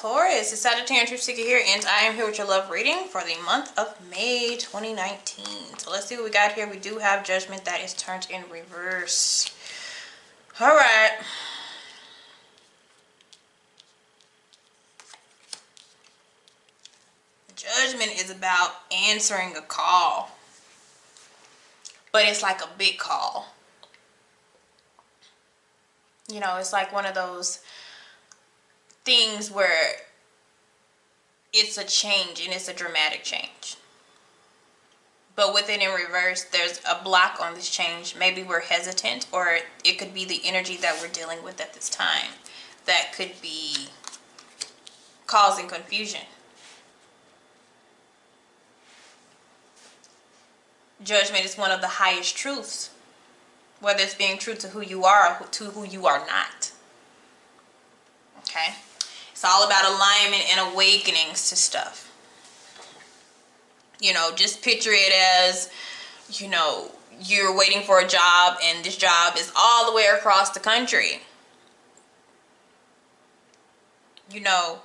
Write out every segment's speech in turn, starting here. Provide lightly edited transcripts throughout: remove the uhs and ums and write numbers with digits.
Taurus, it's Sagittarius Truth Seeker here, and I am here with your love reading for the month of May 2019. So let's see what we got here. We do have Judgment that is turned in reverse. All right. Judgment is about answering a call, but it's like a big call. You know, it's like one of those things where it's a change and it's a dramatic change. But with it in reverse, there's a block on this change. Maybe we're hesitant, or it could be the energy that we're dealing with at this time that could be causing confusion. Judgment is one of the highest truths, whether it's being true to who you are or to who you are not. Okay? It's all about alignment and awakenings to stuff. You know, just picture it as, you know, you're waiting for a job and this job is all the way across the country. You know,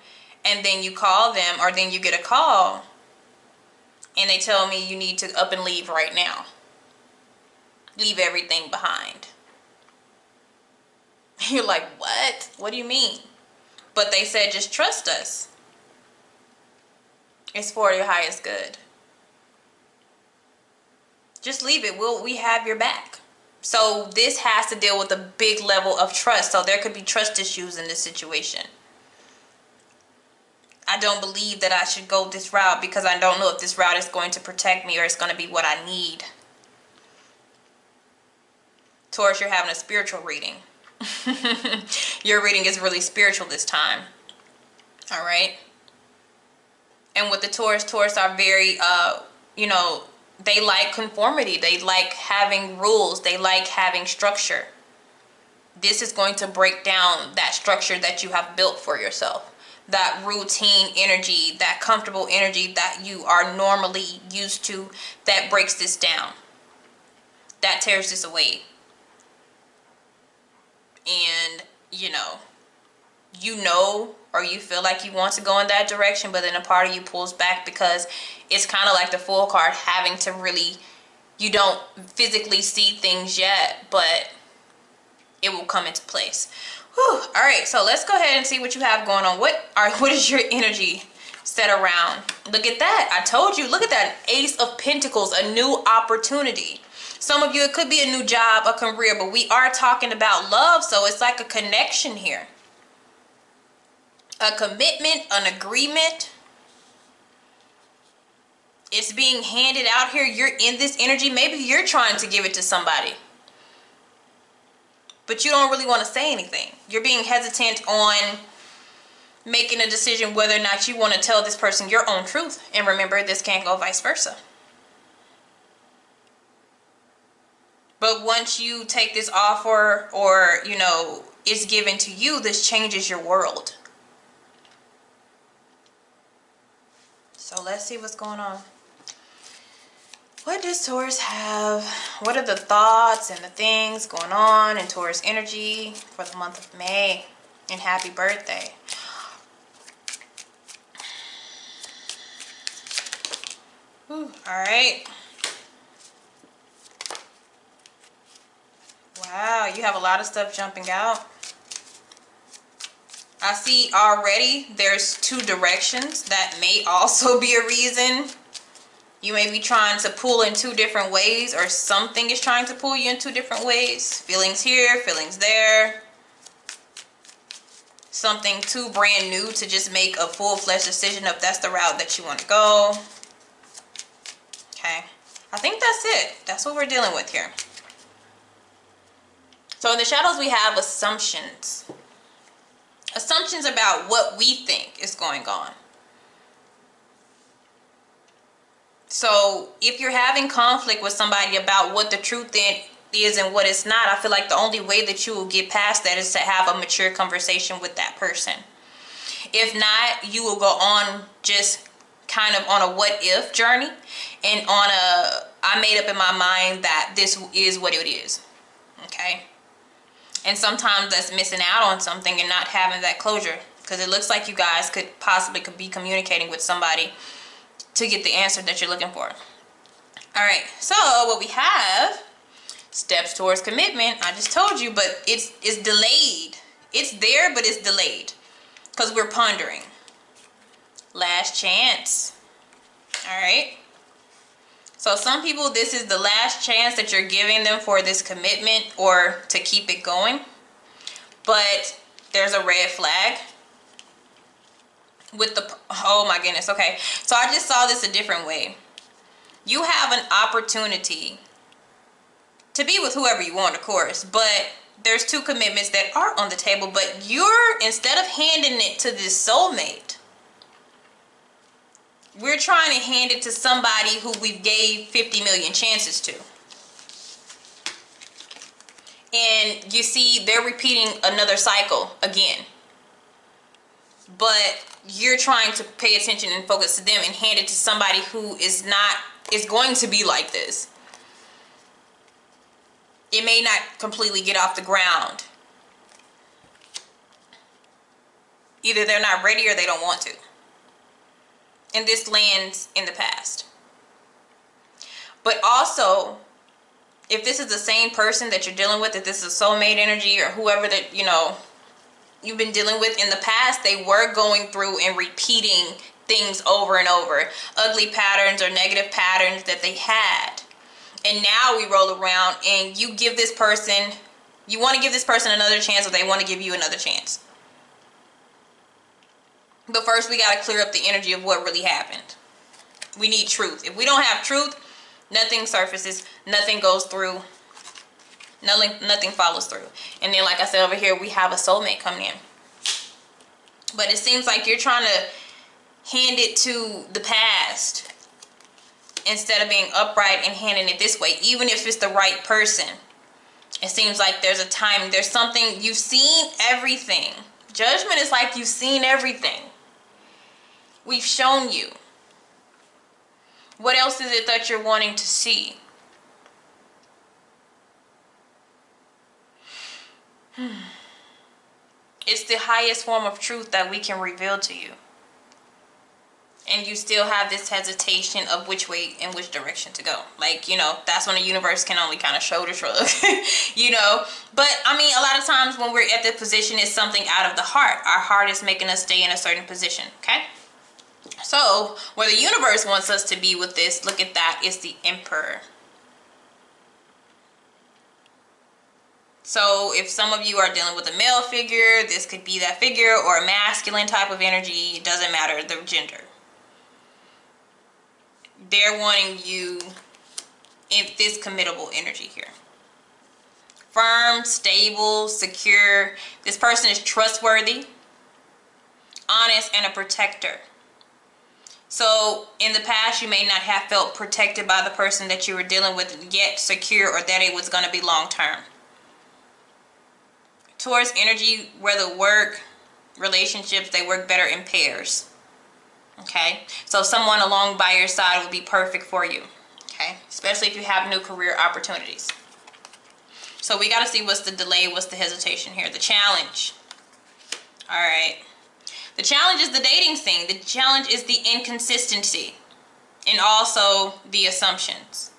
and then you call them, or then you get a call and they tell me you need to up and leave right now. Leave everything behind. You're like, what? What do you mean? But they said, just trust us. It's for your highest good. Just leave it. We have your back. So this has to deal with a big level of trust. So there could be trust issues in this situation. I don't believe that I should go this route because I don't know if this route is going to protect me or it's going to be what I need. Taurus, you're having a spiritual reading. Your reading is really spiritual this time. All right. And with the Taurus are very, you know, they like conformity. They like having rules. They like having structure. This is going to break down that structure that you have built for yourself. That routine energy, that comfortable energy that you are normally used to, that breaks this down. That tears this away. And, you know, or you feel like you want to go in that direction, but then a part of you pulls back because it's kind of like the Fool card, having to really, you don't physically see things yet, but it will come into place. Whew. All right, so let's go ahead and see what you have going on. What is your energy set around? Look at that. I told you. Look at that. Ace of Pentacles, a new opportunity. Some of you, it could be a new job, a career, but we are talking about love, so it's like a connection here. A commitment, an agreement. It's being handed out here. You're in this energy. Maybe you're trying to give it to somebody, but you don't really want to say anything. You're being hesitant on making a decision whether or not you want to tell this person your own truth. And remember, this can't go vice versa. But once you take this offer, or, you know, it's given to you, this changes your world. So let's see what's going on. What does Taurus have? What are the thoughts and the things going on in Taurus energy for the month of May? And happy birthday. Whew, all right. Wow, you have a lot of stuff jumping out. I see already there's two directions. That may also be a reason. You may be trying to pull in two different ways, or something is trying to pull you in two different ways. Feelings here, feelings there. Something too brand new to just make a full-fledged decision if that's the route that you want to go. Okay, I think that's it. That's what we're dealing with here. So in the shadows, we have assumptions. Assumptions about what we think is going on. So if you're having conflict with somebody about what the truth is and what it's not, I feel like the only way that you will get past that is to have a mature conversation with that person. If not, you will go on just kind of on a what if journey, and on a, I made up in my mind that this is what it is. Okay. And sometimes that's missing out on something and not having that closure. because it looks like you guys could be communicating with somebody to get the answer that you're looking for. All right, so what we have, steps towards commitment. I just told you, but it's delayed. It's there, but it's delayed because we're pondering. Last chance. All right. So some people, this is the last chance that you're giving them for this commitment or to keep it going. But there's a red flag with the, oh my goodness. Okay. So I just saw this a different way. You have an opportunity to be with whoever you want, of course, but there's two commitments that are on the table, but you're, instead of handing it to this soulmate, we're trying to hand it to somebody who we gave 50 million chances to. And you see, they're repeating another cycle again. But you're trying to pay attention and focus to them and hand it to somebody who is going to be like this. It may not completely get off the ground. Either they're not ready or they don't want to. And this lands in the past. But also, if this is the same person that you're dealing with, if this is soulmate energy or whoever that, you know, you've been dealing with in the past, they were going through and repeating things over and over. Ugly patterns or negative patterns that they had. And now we roll around and you give this person, you want to give this person another chance or they want to give you another chance. But first we got to clear up the energy of what really happened. We need truth. If we don't have truth, nothing surfaces, nothing goes through, nothing follows through. And then like I said over here, we have a soulmate coming in. But it seems like you're trying to hand it to the past instead of being upright and handing it this way, even if it's the right person. It seems like there's a time, there's something, you've seen everything. Judgment is like you've seen everything. We've shown you. What else is it that you're wanting to see? It's the highest form of truth that we can reveal to you. And you still have this hesitation of which way and which direction to go. Like, you know, that's when the universe can only kind of shoulder shrug, you know. But, I mean, a lot of times when we're at the position, it's something out of the heart. Our heart is making us stay in a certain position, okay? So, where the universe wants us to be with this, look at that, it's the Emperor. So, if some of you are dealing with a male figure, this could be that figure, or a masculine type of energy, it doesn't matter the gender. They're wanting you in this committable energy here. Firm, stable, secure. This person is trustworthy, honest, and a protector. So in the past, you may not have felt protected by the person that you were dealing with, yet secure, or that it was going to be long term. Taurus energy, whether work, relationships, they work better in pairs. Okay, so someone along by your side would be perfect for you. Okay, especially if you have new career opportunities. So we got to see what's the delay, what's the hesitation here. The challenge. All right. The challenge is the dating scene. The challenge is the inconsistency and also the assumptions.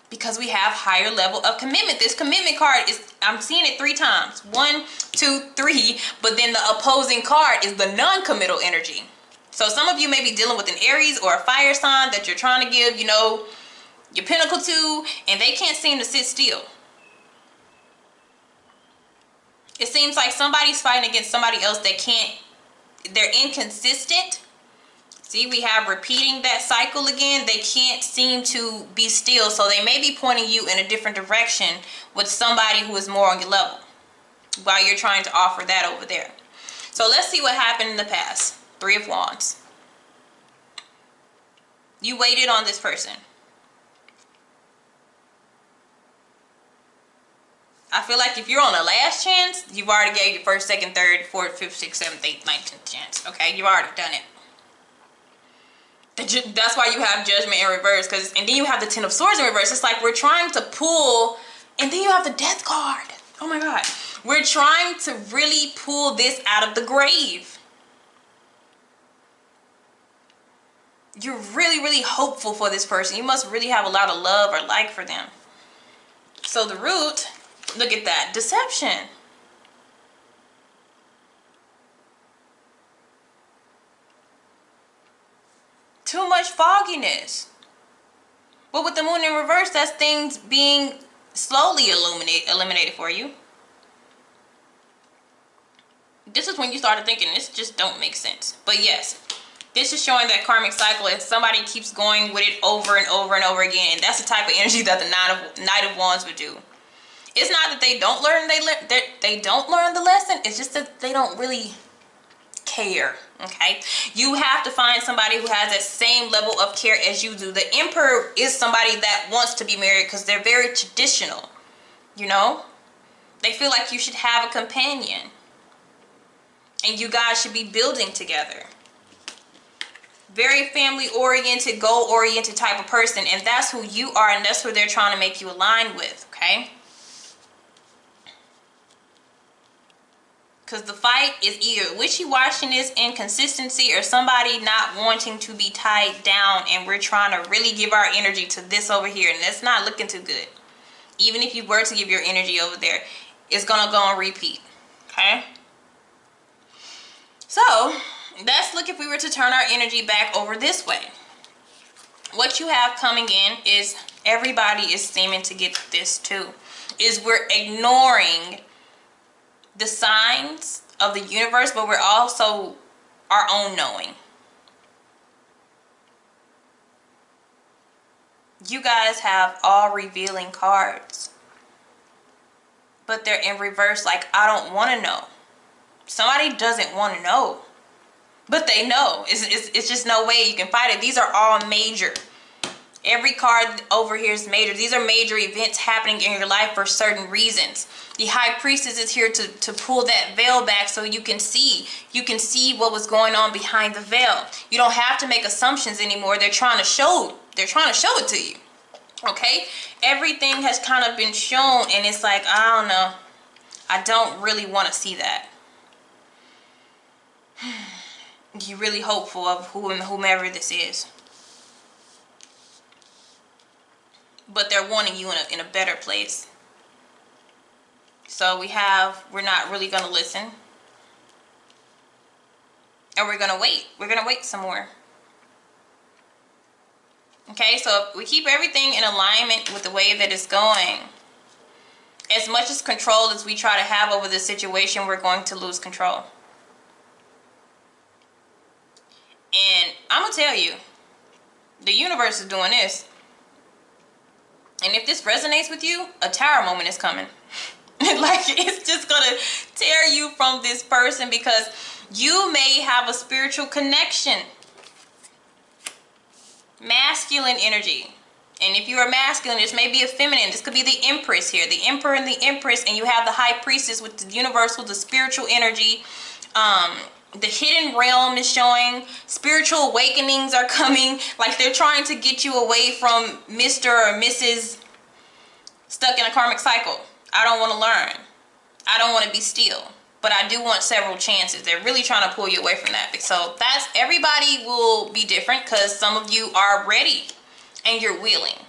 Because we have higher level of commitment. This commitment card is, I'm seeing it 3 times. 1, 2, 3. But then the opposing card is the non-committal energy. So some of you may be dealing with an Aries or a fire sign that you're trying to give, you know, your pinnacle to, and they can't seem to sit still. It seems like somebody's fighting against somebody else that can't, they're inconsistent. See, we have repeating that cycle again. They can't seem to be still, so they may be pointing you in a different direction with somebody who is more on your level while you're trying to offer that over there. So let's see what happened in the past. 3 of Wands. You waited on this person. I feel like if you're on the last chance, you've already gave your first, second, third, fourth, fifth, sixth, seventh, eighth, 19th chance. Okay, you've already done it. That's why you have Judgment in reverse, and then you have the 10 of Swords in reverse. It's like we're trying to pull, and then you have the Death card. Oh my God. We're trying to really pull this out of the grave. You're really, really hopeful for this person. You must really have a lot of love or like for them. So the root, look at that, deception. Too much fogginess. But with the moon in reverse, that's things being slowly eliminated for you. This is when you started thinking this just don't make sense. But yes, this is showing that karmic cycle if somebody keeps going with it over and over and over again. And that's the type of energy that the Knight of Wands would do. It's not that they don't learn they don't learn the lesson. It's just that they don't really care. Okay, you have to find somebody who has that same level of care as you do. The Emperor is somebody that wants to be married because they're very traditional. You know, they feel like you should have a companion and you guys should be building together. Very family oriented, goal oriented type of person, and that's who you are, and that's who they're trying to make you align with. Okay, because the fight is either wishy-washiness, inconsistency, or somebody not wanting to be tied down, and we're trying to really give our energy to this over here, and that's not looking too good. Even if you were to give your energy over there, it's gonna go on repeat. Okay, so let's look if we were to turn our energy back over this way. What you have coming in is everybody is seeming to get this too. Is we're ignoring the signs of the universe, but we're also our own knowing. You guys have all revealing cards, but they're in reverse, like I don't want to know. Somebody doesn't want to know, but they know. It's just no way you can fight it. These are all major. Every card over here is major. These are major events happening in your life for certain reasons. The High Priestess is here to pull that veil back so you can see. You can see what was going on behind the veil. You don't have to make assumptions anymore. They're trying to show it to you. Okay? Everything has kind of been shown, and it's like, I don't know. I don't really want to see that. You're really hopeful of whomever this is. But they're wanting you in a better place. So we're not really going to listen. And we're going to wait. We're going to wait some more. Okay, so if we keep everything in alignment with the way that it's going, as much as control as we try to have over the situation, we're going to lose control. And I'm going to tell you, the universe is doing this. And if this resonates with you, a Tower moment is coming. Like, it's just going to tear you from this person because you may have a spiritual connection. Masculine energy. And if you are masculine, this may be a feminine. This could be the Empress here. The Emperor and the Empress. And you have the High Priestess with the universal, the spiritual energy. The hidden realm is showing. Spiritual awakenings are coming. Like, they're trying to get you away from Mr. or Mrs. stuck in a karmic cycle. I don't want to learn. I don't want to be still. But I do want several chances. They're really trying to pull you away from that. So that's, everybody will be different because some of you are ready and you're willing.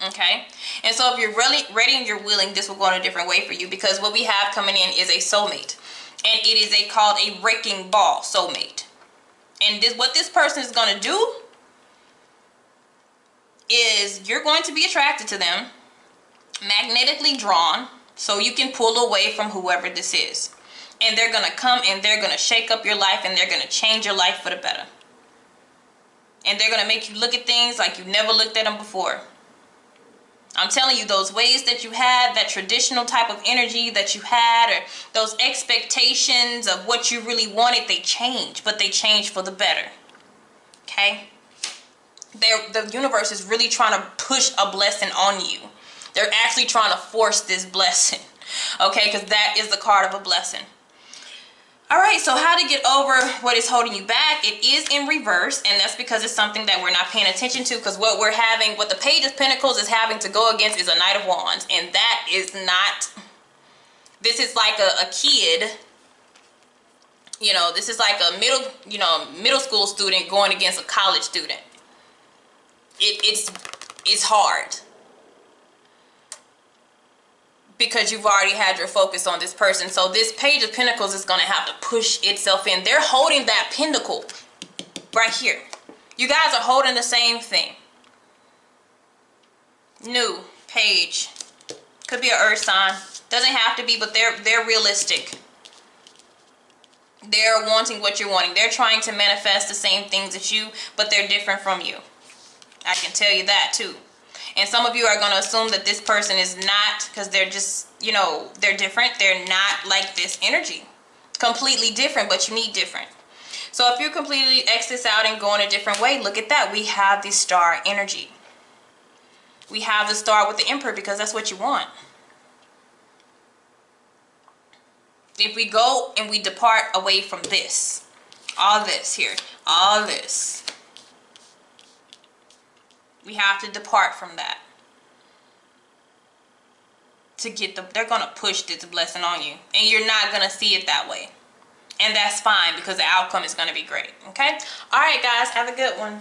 Okay? And so if you're really ready and you're willing, this will go in a different way for you, because what we have coming in is a soulmate. And it is called a wrecking ball soulmate. And what this person is going to do is you're going to be attracted to them, magnetically drawn, so you can pull away from whoever this is. And they're going to come and they're going to shake up your life, and they're going to change your life for the better. And they're going to make you look at things like you never looked at them before. I'm telling you, those ways that you had, that traditional type of energy that you had, or those expectations of what you really wanted, they change, but they change for the better. Okay? The universe is really trying to push a blessing on you. They're actually trying to force this blessing. Okay? Because that is the card of a blessing. Alright, so how to get over what is holding you back. It is in reverse, and that's because it's something that we're not paying attention to, because what the Page of Pentacles is having to go against is a Knight of Wands, and that is not, this is like a kid You know, this is like a middle school student going against a college student. It's hard because you've already had your focus on this person. So this Page of Pentacles is going to have to push itself in. They're holding that pentacle right here. You guys are holding the same thing. New Page. Could be an earth sign. Doesn't have to be, but they're realistic. They're wanting what you're wanting. They're trying to manifest the same things as you, but they're different from you. I can tell you that too. And some of you are going to assume that this person is not, because they're just, you know, they're different. They're not like this energy. Completely different, but you need different. So if you completely X this out and go in a different way, look at that. We have the star energy. We have the star with the Emperor because that's what you want. If we go and we depart away from this, all this here, all this, we have to depart from that to get they're going to push this blessing on you, and you're not going to see it that way. And that's fine because the outcome is going to be great. Okay? All right, guys, have a good one.